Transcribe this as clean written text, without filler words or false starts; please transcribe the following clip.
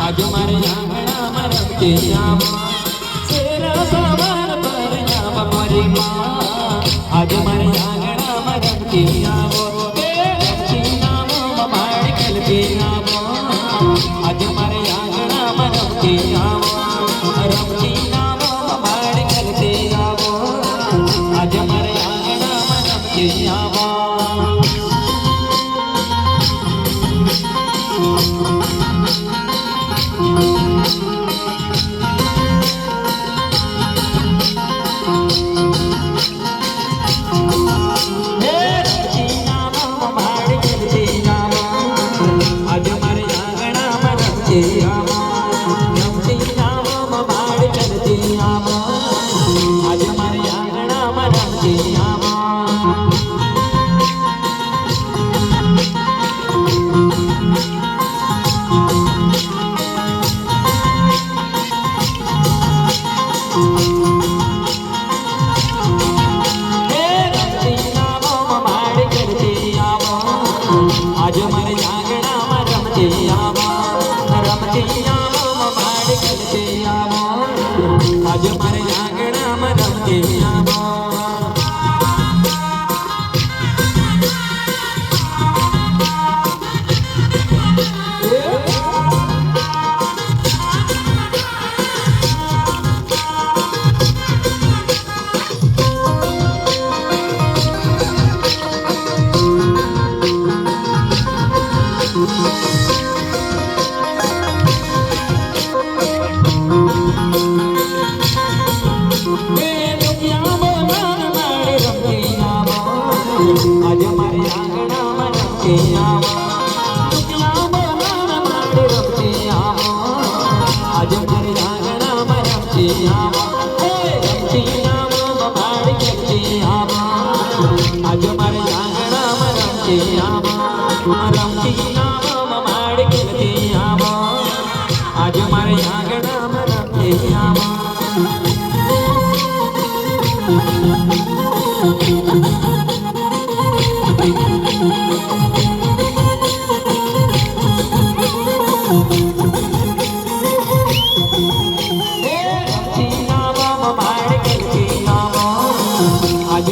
आज मारे आंगणा रमते आवा शेर सवार पर नाम मारी माँ आज मारे आंगणा रमते आवो रमती नाम माड़ खेलते आवो आज मारे आंगणा रमते आवो रमती नाम माड़ खेलते आवो आज मारे आंगणा रमते आवो आज मारे आंगणा में रमते आवो आज मारे आंगणा में रमते आवो टुकला बोला मारे रमते आवो आज मारे आंगणा में रमते आवो रमती नाम माड़ खेलते आवो आज मारे आंगणा में रमते आवो रमती नाम माड़ खेलते आवो आज मारे आंगणा में रमते आवो आज